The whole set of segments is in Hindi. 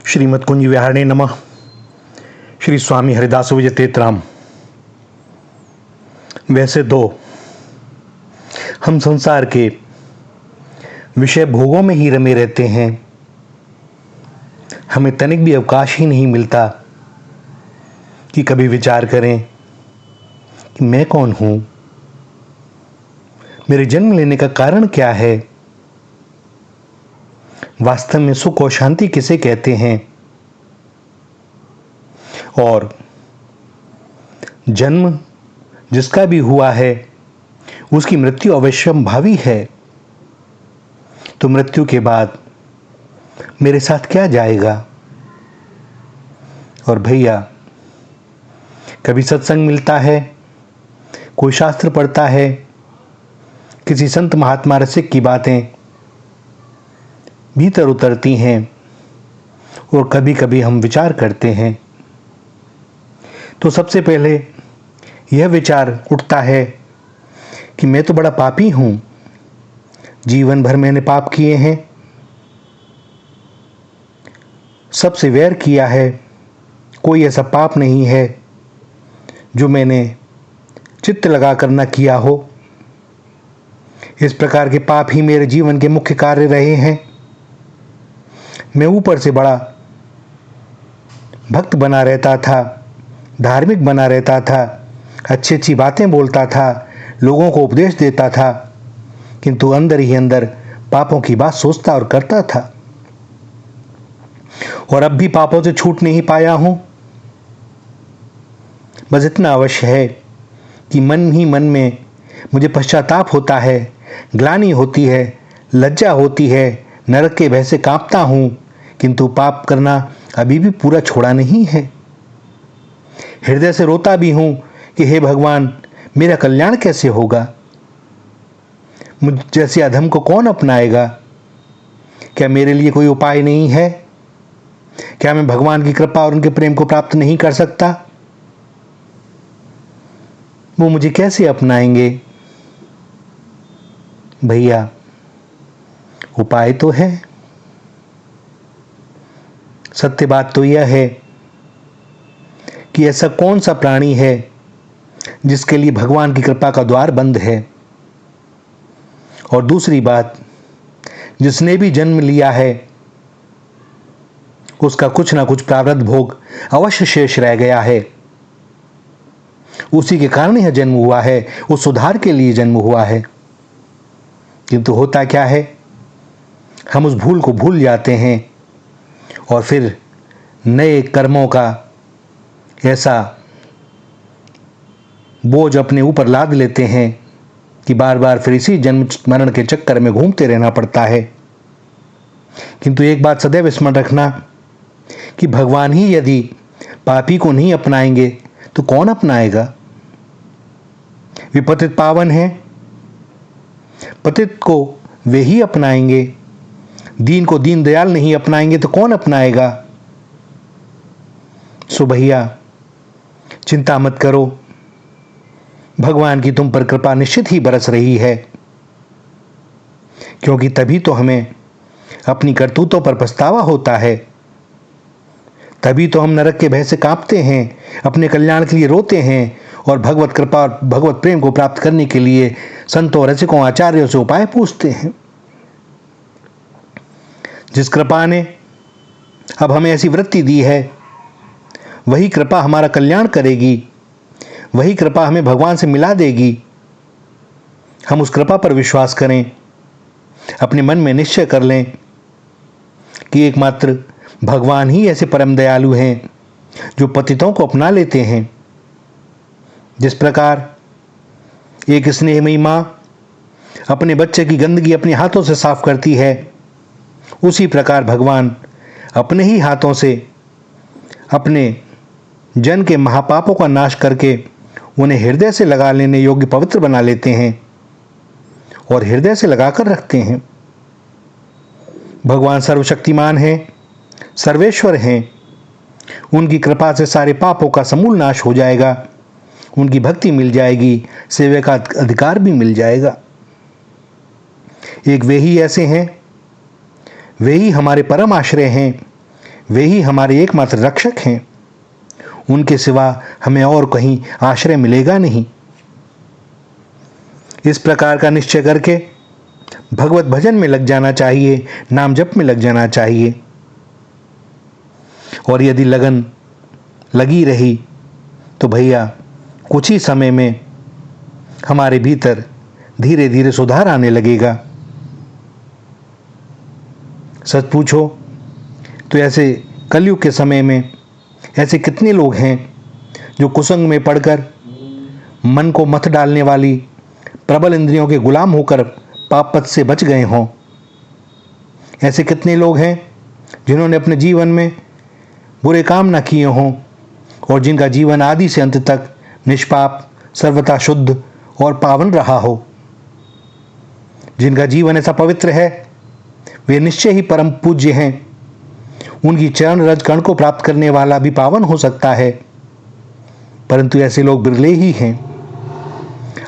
श्रीमद् कुंज विहारिणे नमः। श्री स्वामी हरिदास विजय तेतराम। वैसे तो हम संसार के विषय भोगों में ही रमे रहते हैं, हमें तनिक भी अवकाश ही नहीं मिलता कि कभी विचार करें कि मैं कौन हूं, मेरे जन्म लेने का कारण क्या है, वास्तव में सुख और शांति किसे कहते हैं, और जन्म जिसका भी हुआ है उसकी मृत्यु अवश्यंभावी है, तो मृत्यु के बाद मेरे साथ क्या जाएगा। और भैया, कभी सत्संग मिलता है, कोई शास्त्र पढ़ता है, किसी संत महात्मा रसिक की बातें भीतर उतरती हैं और कभी कभी हम विचार करते हैं, तो सबसे पहले यह विचार उठता है कि मैं तो बड़ा पापी हूं, जीवन भर मैंने पाप किए हैं, सबसे वैर किया है, कोई ऐसा पाप नहीं है जो मैंने चित्त लगाकर न किया हो। इस प्रकार के पाप ही मेरे जीवन के मुख्य कार्य रहे हैं। मैं ऊपर से बड़ा भक्त बना रहता था, धार्मिक बना रहता था, अच्छी अच्छी बातें बोलता था, लोगों को उपदेश देता था, किंतु अंदर ही अंदर पापों की बात सोचता और करता था। और अब भी पापों से छूट नहीं पाया हूं। बस इतना अवश्य है कि मन ही मन में मुझे पश्चाताप होता है, ग्लानि होती है, लज्जा होती है, नरक के भय से कांपता हूं, किंतु पाप करना अभी भी पूरा छोड़ा नहीं है। हृदय से रोता भी हूं कि हे भगवान, मेरा कल्याण कैसे होगा, मुझ जैसे अधम को कौन अपनाएगा। क्या मेरे लिए कोई उपाय नहीं है? क्या मैं भगवान की कृपा और उनके प्रेम को प्राप्त नहीं कर सकता? वो मुझे कैसे अपनाएंगे? भैया, उपाय तो है। सत्य बात तो यह है कि ऐसा कौन सा प्राणी है जिसके लिए भगवान की कृपा का द्वार बंद है। और दूसरी बात, जिसने भी जन्म लिया है उसका कुछ ना कुछ प्रारब्ध भोग अवश्य शेष रह गया है। उसी के कारण यह जन्म हुआ है, उस सुधार के लिए जन्म हुआ है। किंतु होता क्या है, हम उस भूल को भूल जाते हैं और फिर नए कर्मों का ऐसा बोझ अपने ऊपर लाद लेते हैं कि बार बार फिर इसी जन्म मरण के चक्कर में घूमते रहना पड़ता है। किंतु एक बात सदैव स्मरण रखना कि भगवान ही यदि पापी को नहीं अपनाएंगे तो कौन अपनाएगा। विपतित पावन है, पतित को वे ही अपनाएंगे, दीन को दीन दयाल नहीं अपनाएंगे तो कौन अपनाएगा। सो भैया, चिंता मत करो, भगवान की तुम पर कृपा निश्चित ही बरस रही है, क्योंकि तभी तो हमें अपनी करतूतों पर पछतावा होता है, तभी तो हम नरक के भय से कांपते हैं, अपने कल्याण के लिए रोते हैं और भगवत कृपा और भगवत प्रेम को प्राप्त करने के लिए संतों, रसिकों, आचार्यों से उपाय पूछते हैं। जिस कृपा ने अब हमें ऐसी वृत्ति दी है, वही कृपा हमारा कल्याण करेगी, वही कृपा हमें भगवान से मिला देगी। हम उस कृपा पर विश्वास करें, अपने मन में निश्चय कर लें कि एकमात्र भगवान ही ऐसे परम दयालु हैं जो पतितों को अपना लेते हैं। जिस प्रकार एक स्नेहमयी मां अपने बच्चे की गंदगी अपने हाथों से साफ करती है, उसी प्रकार भगवान अपने ही हाथों से अपने जन के महापापों का नाश करके उन्हें हृदय से लगा लेने योग्य पवित्र बना लेते हैं और हृदय से लगाकर रखते हैं। भगवान सर्वशक्तिमान हैं, सर्वेश्वर हैं, उनकी कृपा से सारे पापों का समूल नाश हो जाएगा, उनकी भक्ति मिल जाएगी, सेवा का अधिकार भी मिल जाएगा। एक वे ही ऐसे हैं, वे ही हमारे परम आश्रय हैं, वे ही हमारे एकमात्र रक्षक हैं। उनके सिवा हमें और कहीं आश्रय मिलेगा नहीं। इस प्रकार का निश्चय करके भगवत भजन में लग जाना चाहिए, नाम जप में लग जाना चाहिए। और यदि लगन लगी रही तो भैया कुछ ही समय में हमारे भीतर धीरे धीरे सुधार आने लगेगा। सच पूछो तो ऐसे कलयुग के समय में ऐसे कितने लोग हैं जो कुसंग में पड़कर मन को मत डालने वाली प्रबल इंद्रियों के गुलाम होकर पाप पथ से बच गए हों। ऐसे कितने लोग हैं जिन्होंने अपने जीवन में बुरे काम न किए हों और जिनका जीवन आदि से अंत तक निष्पाप, सर्वथा शुद्ध और पावन रहा हो। जिनका जीवन ऐसा पवित्र है वे निश्चय ही परम पूज्य हैं। उनकी चरण रज कण को प्राप्त करने वाला भी पावन हो सकता है, परंतु ऐसे लोग बिरले ही हैं।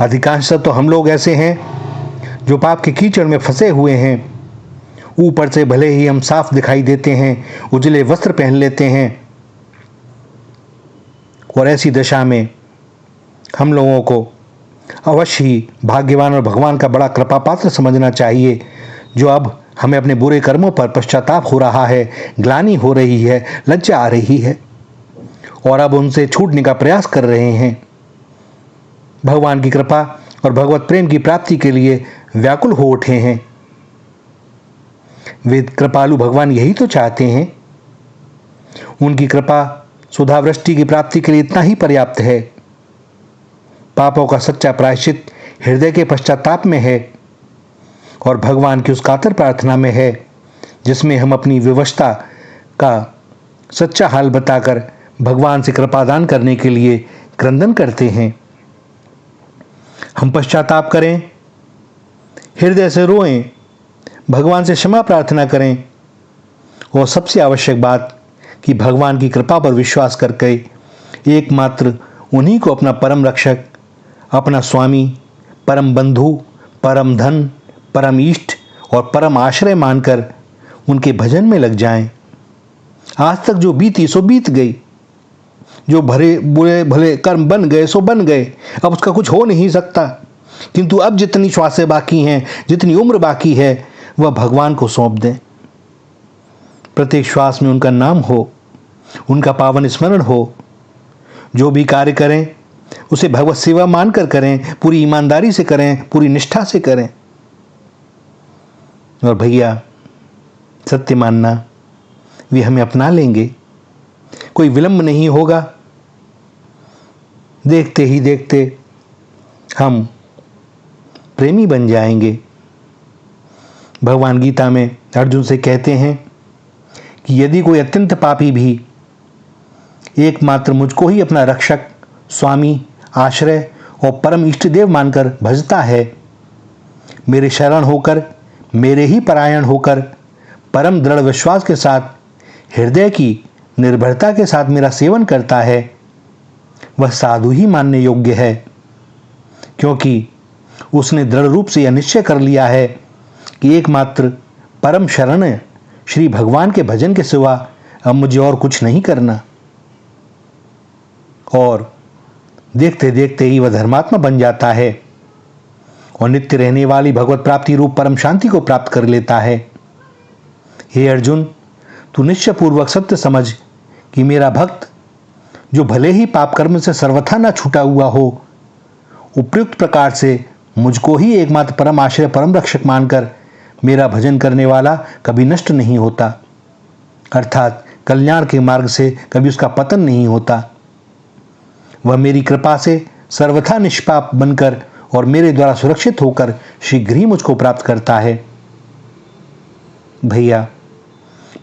अधिकांशतः तो हम लोग ऐसे हैं जो पाप के कीचड़ में फंसे हुए हैं। ऊपर से भले ही हम साफ दिखाई देते हैं, उजले वस्त्र पहन लेते हैं, और ऐसी दशा में हम लोगों को अवश्य ही भाग्यवान और भगवान का बड़ा कृपा पात्र समझना चाहिए, जो अब हमें अपने बुरे कर्मों पर पश्चाताप हो रहा है, ग्लानि हो रही है, लज्जा आ रही है और अब उनसे छूटने का प्रयास कर रहे हैं। भगवान की कृपा और भगवत प्रेम की प्राप्ति के लिए व्याकुल हो उठे हैं। वे कृपालु भगवान यही तो चाहते हैं। उनकी कृपा सुधावृष्टि की प्राप्ति के लिए इतना ही पर्याप्त है। पापों का सच्चा प्रायश्चित हृदय के पश्चाताप में है और भगवान की उस कातर प्रार्थना में है जिसमें हम अपनी विवशता का सच्चा हाल बताकर भगवान से कृपादान करने के लिए क्रंदन करते हैं। हम पश्चाताप करें, हृदय से रोएं, भगवान से क्षमा प्रार्थना करें और सबसे आवश्यक बात कि भगवान की कृपा पर विश्वास करके एकमात्र उन्हीं को अपना परम रक्षक, अपना स्वामी, परम बंधु, परम धन, परम इष्ट और परम आश्रय मानकर उनके भजन में लग जाएं। आज तक जो बीती सो बीत गई, जो भरे बुरे भले कर्म बन गए सो बन गए, अब उसका कुछ हो नहीं सकता। किंतु अब जितनी श्वासें बाकी हैं, जितनी उम्र बाकी है, वह भगवान को सौंप दें। प्रत्येक श्वास में उनका नाम हो, उनका पावन स्मरण हो। जो भी कार्य करें उसे भगवत सेवा मानकर करें, पूरी ईमानदारी से करें, पूरी निष्ठा से करें। और भैया सत्य मानना, वे हमें अपना लेंगे, कोई विलंब नहीं होगा। देखते ही देखते हम प्रेमी बन जाएंगे। भगवान गीता में अर्जुन से कहते हैं कि यदि कोई अत्यंत पापी भी एकमात्र मुझको ही अपना रक्षक, स्वामी, आश्रय और परम इष्ट देव मानकर भजता है, मेरे शरण होकर, मेरे ही परायण होकर, परम दृढ़ विश्वास के साथ, हृदय की निर्भरता के साथ मेरा सेवन करता है, वह साधु ही मानने योग्य है, क्योंकि उसने दृढ़ रूप से यह निश्चय कर लिया है कि एकमात्र परम शरण श्री भगवान के भजन के सिवा अब मुझे और कुछ नहीं करना। और देखते देखते ही वह धर्मात्मा बन जाता है और नित्य रहने वाली भगवत प्राप्ति रूप परम शांति को प्राप्त कर लेता है। हे अर्जुन, तू निश्चयपूर्वक सत्य समझ कि मेरा भक्त, जो भले ही पाप कर्म से सर्वथा न छूटा हुआ हो, उपयुक्त प्रकार से मुझको ही एकमात्र परम आश्रय, परम रक्षक मानकर मेरा भजन करने वाला कभी नष्ट नहीं होता, अर्थात कल्याण के मार्ग से कभी उसका पतन नहीं होता। वह मेरी कृपा से सर्वथा निष्पाप बनकर और मेरे द्वारा सुरक्षित होकर शीघ्र ही मुझको प्राप्त करता है। भैया,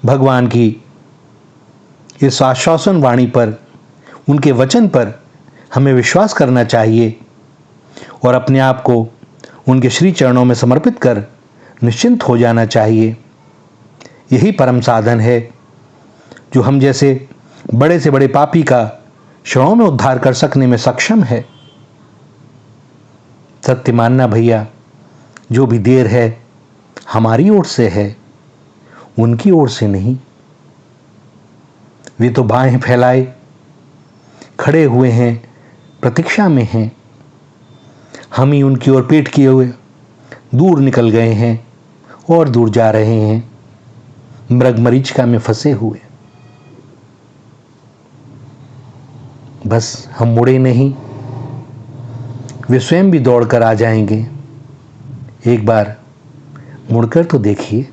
भगवान की इस आश्वासन वाणी पर, उनके वचन पर हमें विश्वास करना चाहिए और अपने आप को उनके श्री चरणों में समर्पित कर निश्चिंत हो जाना चाहिए। यही परम साधन है जो हम जैसे बड़े से बड़े पापी का क्षणों में उद्धार कर सकने में सक्षम है। सत्य मानना भैया, जो भी देर है हमारी ओर से है, उनकी ओर से नहीं। वे तो बाहें फैलाए खड़े हुए हैं, प्रतीक्षा में हैं। हम ही उनकी ओर पीठ किए हुए दूर निकल गए हैं और दूर जा रहे हैं, मृगमरीचिका में फंसे हुए। बस हम मुड़े नहीं, वे स्वयं भी दौड़कर आ जाएंगे। एक बार मुड़कर तो देखिए।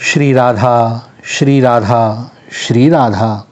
श्री राधा, श्री राधा, श्री राधा।